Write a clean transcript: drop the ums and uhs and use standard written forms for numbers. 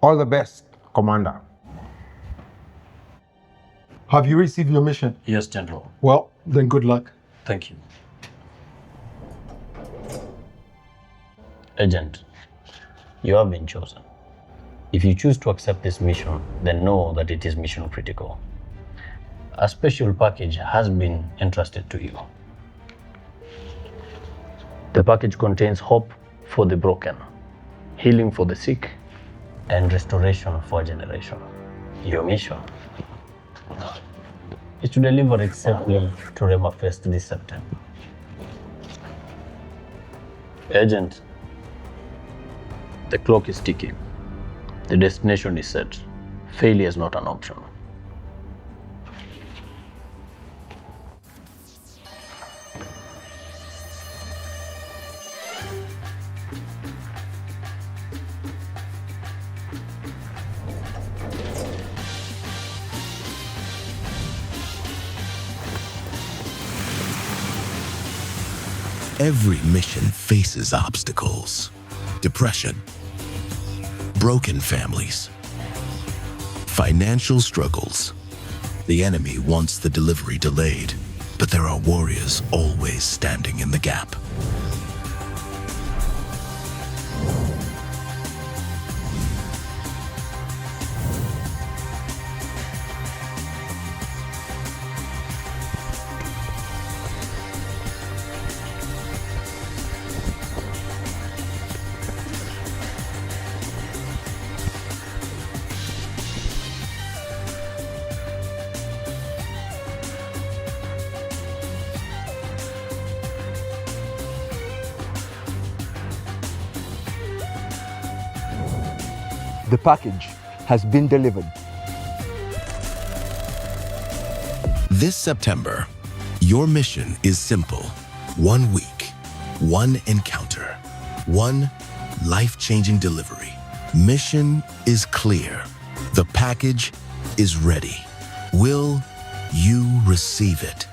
All the best, Commander. Have you received your mission? Yes, General. Well, then good luck. Thank you. Agent, you have been chosen. If you choose to accept this mission, then know that it is mission critical. A special package has been entrusted to you. The package contains hope for the broken, healing for the sick, and restoration for a generation. Your mission is to deliver it safely to Rhema Feast this September. Agent, the clock is ticking. The destination is set. Failure is not an option. Every mission faces obstacles, depression, broken families, financial struggles. The enemy wants the delivery delayed, but there are warriors always standing in the gap. The package has been delivered. This September, your mission is simple. 1 week, 1 encounter, 1 life-changing delivery. Mission is clear. The package is ready. Will you receive it?